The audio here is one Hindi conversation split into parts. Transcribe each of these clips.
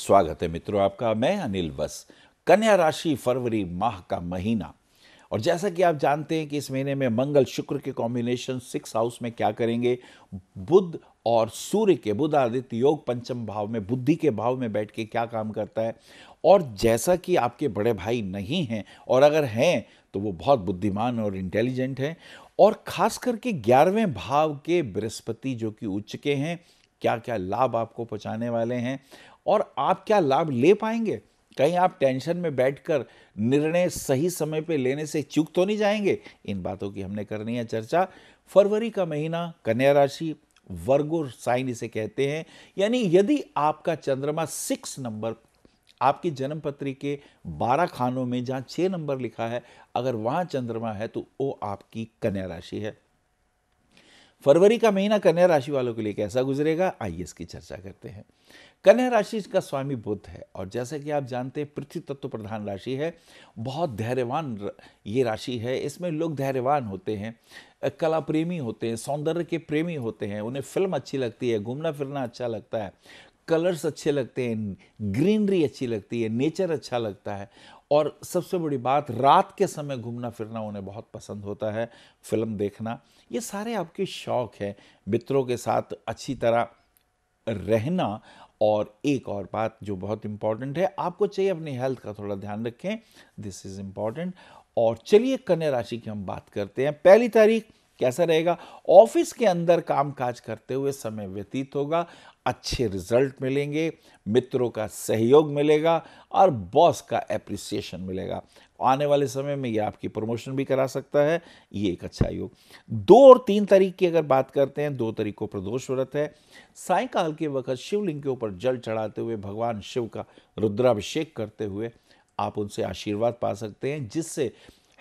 स्वागत है मित्रों आपका। मैं अनिल बस। कन्या राशि फरवरी माह का महीना, और जैसा कि आप जानते हैं कि इस महीने में मंगल शुक्र के कॉम्बिनेशन 6 हाउस में क्या करेंगे, बुध और सूर्य के बुध आदित्य योग पंचम भाव में बुद्धि के भाव में बैठ के क्या काम करता है। और जैसा कि आपके बड़े भाई नहीं हैं, और अगर हैं तो वो बहुत बुद्धिमान और इंटेलिजेंट हैं, और खास करके 11वें भाव के बृहस्पति जो कि उच्च के हैं, क्या क्या लाभ आपको पहुंचाने वाले हैं और आप क्या लाभ ले पाएंगे। कहीं आप टेंशन में बैठकर निर्णय सही समय पे लेने से चूक तो नहीं जाएंगे। इन बातों की हमने करनी है चर्चा। फरवरी का महीना, कन्या राशि, वर्गो साइन इसे कहते हैं, यानी यदि आपका चंद्रमा 6 नंबर आपकी जन्म पत्री के 12 खानों में जहां 6 नंबर लिखा है, अगर वहां चंद्रमा है तो वो आपकी कन्या राशि है। फरवरी का महीना कन्या राशि वालों के लिए कैसा गुजरेगा, आइए इसकी चर्चा करते हैं। कन्या राशि का स्वामी बुध है, और जैसे कि आप जानते हैं पृथ्वी तत्व प्रधान राशि है। बहुत धैर्यवान ये राशि है। इसमें लोग धैर्यवान होते हैं, कला प्रेमी होते हैं, सौंदर्य के प्रेमी होते हैं। उन्हें फिल्म अच्छी लगती है, घूमना फिरना अच्छा लगता है, कलर्स अच्छे लगते हैं, ग्रीनरी अच्छी लगती है, नेचर अच्छा लगता है, और सबसे बड़ी बात, रात के समय घूमना फिरना उन्हें बहुत पसंद होता है, फिल्म देखना। ये सारे आपके शौक हैं। मित्रों के साथ अच्छी तरह रहना, और एक और बात जो बहुत इंपॉर्टेंट है, आपको चाहिए अपनी हेल्थ का थोड़ा ध्यान रखें, दिस इज इंपॉर्टेंट। और चलिए कन्या राशि की हम बात करते हैं। पहली तारीख कैसा रहेगा। ऑफिस के अंदर कामकाज करते हुए समय व्यतीत होगा, अच्छे रिजल्ट मिलेंगे, मित्रों का सहयोग मिलेगा और बॉस का एप्रिसिएशन मिलेगा। आने वाले समय में ये आपकी प्रमोशन भी करा सकता है, ये एक अच्छा योग। 2 और 3 तारीख की अगर बात करते हैं, 2 तारीख को प्रदोष व्रत है। सायंकाल के वक्त शिवलिंग के ऊपर जल चढ़ाते हुए भगवान शिव का रुद्राभिषेक करते हुए आप उनसे आशीर्वाद पा सकते हैं, जिससे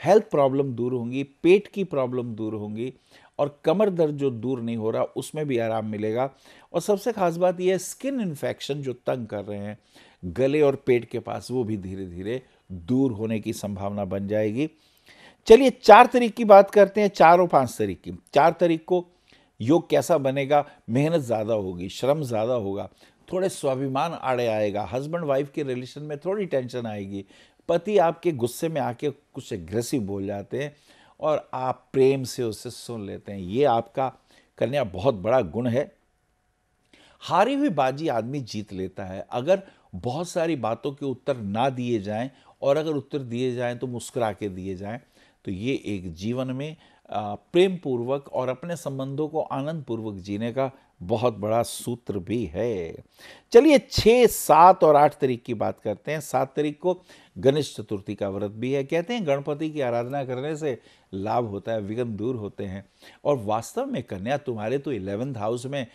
हेल्थ प्रॉब्लम दूर होंगी, पेट की प्रॉब्लम दूर होंगी, और कमर दर्द जो दूर नहीं हो रहा उसमें भी आराम मिलेगा। और सबसे खास बात यह है, स्किन इन्फेक्शन जो तंग कर रहे हैं गले और पेट के पास, वो भी धीरे धीरे दूर होने की संभावना बन जाएगी। चलिए 4 तारीख की बात करते हैं, 4 और 5 तारीख की। 4 तारीख को योग कैसा बनेगा। मेहनत ज़्यादा होगी, श्रम ज़्यादा होगा, थोड़े स्वाभिमान आड़े आएगा, हस्बैंड वाइफ के रिलेशन में थोड़ी टेंशन आएगी, पति आपके गुस्से में आके कुछ एग्रेसिव बोल जाते हैं और आप प्रेम से उसे सुन लेते हैं। ये आपका कन्या बहुत बड़ा गुण है। हारी हुई बाजी आदमी जीत लेता है। अगर बहुत सारी बातों के उत्तर ना दिए जाएं, और अगर उत्तर दिए जाएं तो मुस्कुरा के दिए जाएं, तो ये एक जीवन में प्रेम पूर्वक और अपने संबंधों को आनंद पूर्वक जीने का बहुत बड़ा सूत्र भी है। चलिए 6, 7 और 8 तारीख की बात करते हैं। 7 तारीख को गणेश चतुर्थी का व्रत भी है। कहते हैं गणपति की आराधना करने से लाभ होता है, विघ्न दूर होते हैं। और वास्तव में कन्या, तुम्हारे तो 11th हाउस में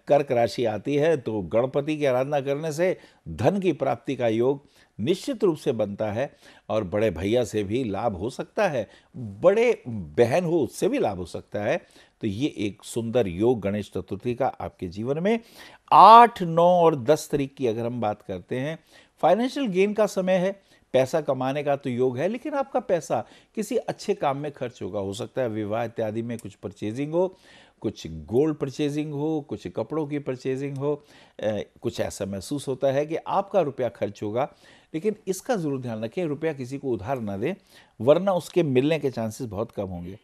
कर्क राशि आती है, तो गणपति की आराधना करने से धन की प्राप्ति का योग निश्चित रूप से बनता है, और बड़े भैया से भी लाभ हो सकता है, बड़े बहन हो उससे भी लाभ हो सकता है। तो ये एक सुंदर योग गणेश चतुर्थी का आपके जीवन में। 8, 9 और 10 तारीख की अगर हम बात करते हैं, फाइनेंशियल गेन का समय है, पैसा कमाने का तो योग है, लेकिन आपका पैसा किसी अच्छे काम में खर्च होगा। हो सकता है विवाह इत्यादि में कुछ परचेजिंग हो, कुछ गोल्ड परचेजिंग हो, कुछ कपड़ों की परचेजिंग हो, कुछ ऐसा महसूस होता है कि आपका रुपया खर्च होगा। लेकिन इसका जरूर ध्यान रखें, रुपया किसी को उधार ना दें, वरना उसके मिलने के चांसेस बहुत कम होंगे।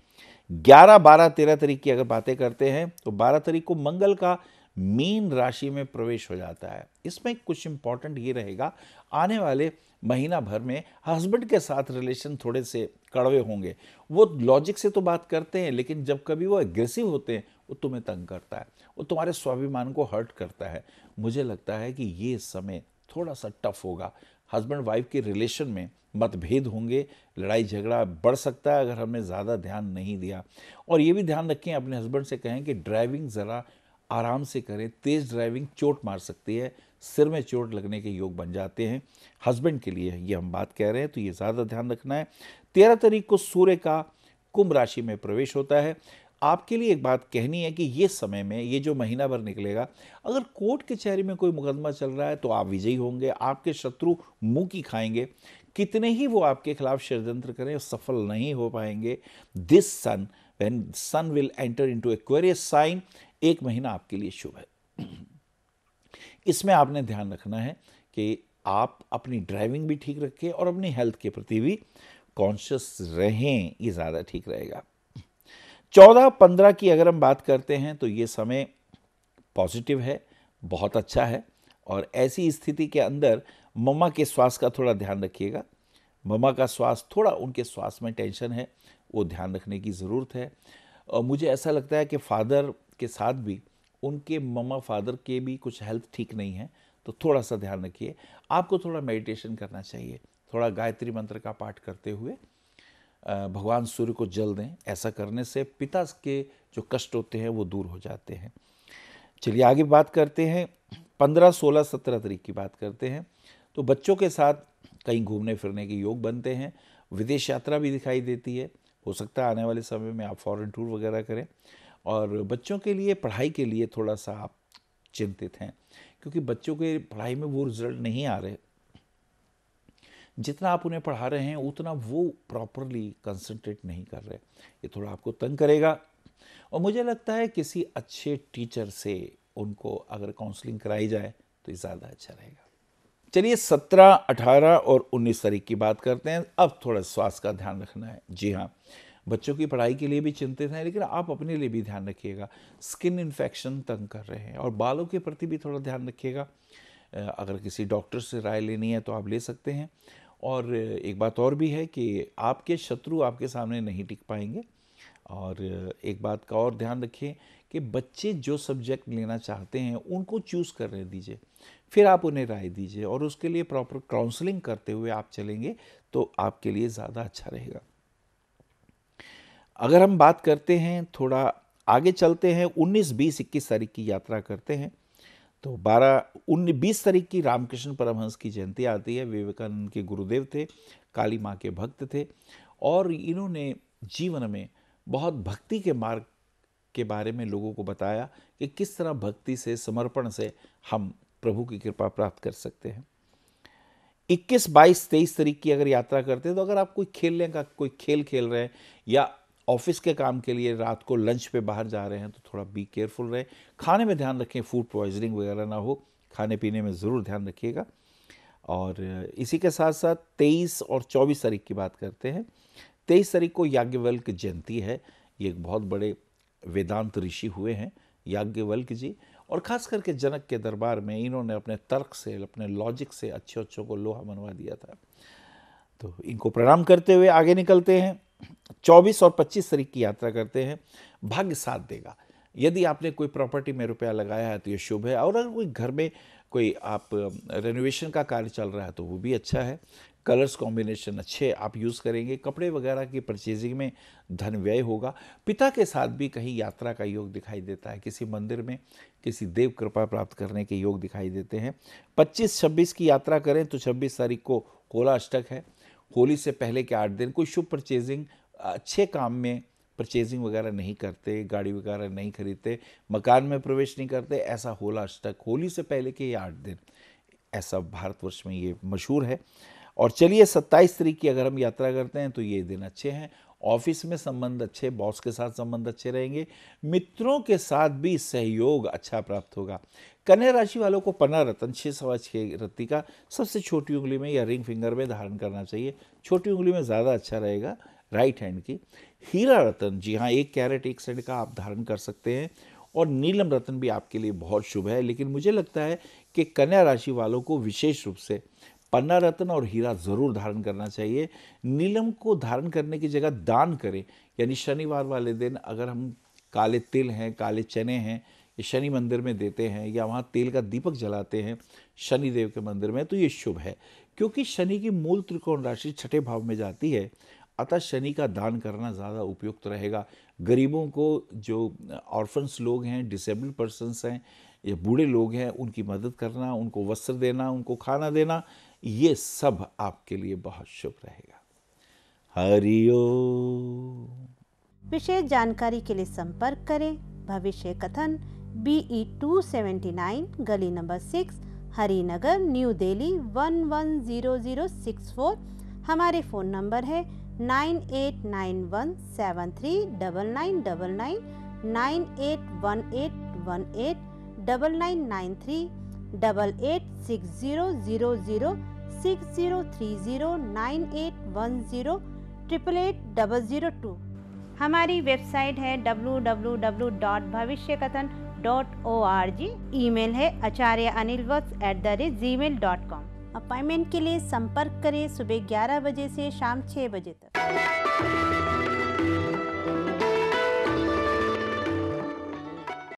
11, 12, 13 तारीख की अगर बातें करते हैं, तो 12 तारीख को मंगल का मीन राशि में प्रवेश हो जाता है। इसमें कुछ इंपॉर्टेंट ये रहेगा, आने वाले महीना भर में हस्बैंड के साथ रिलेशन थोड़े से कड़वे होंगे। वो लॉजिक से तो बात करते हैं, लेकिन जब कभी वो एग्रेसिव होते हैं, वो तुम्हें तंग करता है, वो तुम्हारे स्वाभिमान को हर्ट करता है। मुझे लगता है कि ये समय थोड़ा सा टफ होगा। हस्बैंड वाइफ के रिलेशन में मतभेद होंगे, लड़ाई झगड़ा बढ़ सकता है अगर हमने ज़्यादा ध्यान नहीं दिया। और ये भी ध्यान रखें, अपने हस्बैंड से कहें कि ड्राइविंग ज़रा आराम से करें, तेज़ ड्राइविंग चोट मार सकती है, सिर में चोट लगने के योग बन जाते हैं। हस्बैंड के लिए ये हम बात कह रहे हैं, तो ये ज़्यादा ध्यान रखना है। 13 तारीख को सूर्य का कुंभ राशि में प्रवेश होता है। आपके लिए एक बात कहनी है कि ये समय में, ये जो महीना भर निकलेगा, अगर कोर्ट कचहरी में कोई मुकदमा चल रहा है तो आप विजयी होंगे, आपके शत्रु मुंह की खाएंगे। कितने ही वो आपके खिलाफ षड्यंत्र करें, सफल नहीं हो पाएंगे। This sun, when sun will enter into Aquarius sign, एक महीना आपके लिए शुभ है। इसमें आपने ध्यान रखना है कि आप अपनी ड्राइविंग भी ठीक रखें और अपनी हेल्थ के प्रति भी कॉन्शियस रहें, ये ज़्यादा ठीक रहेगा। 14-15 की अगर हम बात करते हैं तो ये समय पॉजिटिव है, बहुत अच्छा है। और ऐसी स्थिति के अंदर मम्मा के स्वास्थ्य का थोड़ा ध्यान रखिएगा। मम्मा का स्वास्थ्य, थोड़ा उनके स्वास्थ्य में टेंशन है, वो ध्यान रखने की ज़रूरत है। और मुझे ऐसा लगता है कि फादर के साथ भी उनके मम्मा फादर के भी कुछ हेल्थ ठीक नहीं है, तो थोड़ा सा ध्यान रखिए। आपको थोड़ा मेडिटेशन करना चाहिए, थोड़ा गायत्री मंत्र का पाठ करते हुए भगवान सूर्य को जल दें। ऐसा करने से पिता के जो कष्ट होते हैं वो दूर हो जाते हैं। चलिए आगे बात करते हैं, 15, 16, 17 तारीख की बात करते हैं। तो बच्चों के साथ कहीं घूमने फिरने के योग बनते हैं, विदेश यात्रा भी दिखाई देती है। हो सकता है आने वाले समय में आप फॉरेन टूर वगैरह करें। और बच्चों के लिए, पढ़ाई के लिए थोड़ा सा आप चिंतित हैं, क्योंकि बच्चों के पढ़ाई में वो रिजल्ट नहीं आ रहे जितना आप उन्हें पढ़ा रहे हैं, उतना वो प्रॉपरली कंसंट्रेट नहीं कर रहे। ये थोड़ा आपको तंग करेगा। और मुझे लगता है किसी अच्छे टीचर से उनको अगर काउंसलिंग कराई जाए तो ये ज़्यादा अच्छा रहेगा। चलिए 17, 18 और 19 तारीख की बात करते हैं। अब थोड़ा स्वास्थ्य का ध्यान रखना है। जी हाँ, बच्चों की पढ़ाई के लिए भी चिंतित हैं, लेकिन आप अपने लिए भी ध्यान रखिएगा। स्किन इन्फेक्शन तंग कर रहे हैं, और बालों के प्रति भी थोड़ा ध्यान रखिएगा। अगर किसी डॉक्टर से राय लेनी है तो आप ले सकते हैं। और एक बात और भी है कि आपके शत्रु आपके सामने नहीं टिक पाएंगे। और एक बात का और ध्यान रखिए कि बच्चे जो सब्जेक्ट लेना चाहते हैं उनको चूज़ करने दीजिए, फिर आप उन्हें राय दीजिए, और उसके लिए प्रॉपर काउंसलिंग करते हुए आप चलेंगे तो आपके लिए ज़्यादा अच्छा रहेगा। अगर हम बात करते हैं, थोड़ा आगे चलते हैं, 19, 20, 21 तारीख की यात्रा करते हैं। तो 20 तारीख की रामकृष्ण परमहंस की जयंती आती है। विवेकानंद के गुरुदेव थे, काली माँ के भक्त थे, और इन्होंने जीवन में बहुत भक्ति के मार्ग के बारे में लोगों को बताया कि किस तरह भक्ति से, समर्पण से हम प्रभु की कृपा प्राप्त कर सकते हैं। 21, 22, 23 तारीख की अगर यात्रा करते हैं, तो अगर आप कोई खेलने का कोई खेल खेल रहे हैं या ऑफिस के काम के लिए रात को लंच पे बाहर जा रहे हैं, तो थोड़ा बी केयरफुल रहे। खाने में ध्यान रखें, फूड पॉइजनिंग वगैरह ना हो, खाने पीने में ज़रूर ध्यान रखिएगा। और इसी के साथ साथ 23 और 24 तारीख की बात करते हैं। 23 तारीख को याज्ञवल्क्य जयंती है। ये एक बहुत बड़े वेदांत ऋषि हुए हैं याज्ञवल्क्य जी, और ख़ास करके जनक के दरबार में इन्होंने अपने तर्क से, अपने लॉजिक से अच्छों को लोहा मनवा दिया था। तो इनको प्रणाम करते हुए आगे निकलते हैं। 24 और 25 तारीख की यात्रा करते हैं। भाग्य साथ देगा। यदि आपने कोई प्रॉपर्टी में रुपया लगाया है तो ये शुभ है, और अगर कोई घर में कोई आप रेनोवेशन का कार्य चल रहा है तो वो भी अच्छा है। कलर्स कॉम्बिनेशन अच्छे आप यूज़ करेंगे। कपड़े वगैरह की परचेजिंग में धन व्यय होगा। पिता के साथ भी कहीं यात्रा का योग दिखाई देता है, किसी मंदिर में किसी देव कृपा प्राप्त करने के योग दिखाई देते हैं। 25-26 की यात्रा करें तो 26 तारीख को होला अष्टक है। होली से पहले के 8 दिन कोई शुभ परचेजिंग, अच्छे काम में परचेजिंग वगैरह नहीं करते, गाड़ी वगैरह नहीं खरीदते, मकान में प्रवेश नहीं करते, ऐसा होला अष्टक होली से पहले के ये 8 दिन, ऐसा भारतवर्ष में ये मशहूर है। और चलिए 27 तारीख की अगर हम यात्रा करते हैं तो ये दिन अच्छे हैं। ऑफिस में संबंध अच्छे, बॉस के साथ संबंध अच्छे रहेंगे। मित्रों के साथ भी सहयोग अच्छा प्राप्त होगा। कन्या राशि वालों को पन्ना रत्न 6 रत्ती का सबसे छोटी उंगली में या रिंग फिंगर में धारण करना चाहिए। छोटी उंगली में ज़्यादा अच्छा रहेगा, राइट हैंड की। हीरा रत्न, जी हाँ, 1 कैरेट 1 सेंट का आप धारण कर सकते हैं। और नीलम रत्न भी आपके लिए बहुत शुभ है। लेकिन मुझे लगता है कि कन्या राशि वालों को विशेष रूप से पन्ना रत्न और हीरा ज़रूर धारण करना चाहिए। नीलम को धारण करने की जगह दान करें, यानी शनिवार वाले दिन अगर हम काले तिल हैं, काले चने हैं, ये शनि मंदिर में देते हैं, या वहाँ तेल का दीपक जलाते हैं शनिदेव के मंदिर में, तो ये शुभ है। क्योंकि शनि की मूल त्रिकोण राशि 6ठे भाव में जाती है, अतः शनि का दान करना ज़्यादा उपयुक्त रहेगा। गरीबों को, जो ऑर्फन्स लोग हैं, डिसेबल्ड पर्सन्स हैं, या बूढ़े लोग हैं, उनकी मदद करना, उनको वस्त्र देना, उनको खाना देना, ये सब आपके लिए बहुत शुभ रहेगा। हरिओम। विशेष जानकारी के लिए संपर्क करें भविष्य कथन BE 279 गली नंबर 6 हरिनगर न्यू दिल्ली 110064। हमारे फ़ोन नंबर है 9891739999 9818189993 8860060309810810880002। हमारी वेबसाइट है www.bhavishyakathan.org। ईमेल है acharyaanilvats@gmail.com। अपॉइंटमेंट के लिए संपर्क करें सुबह 11 बजे से शाम 6 बजे तक।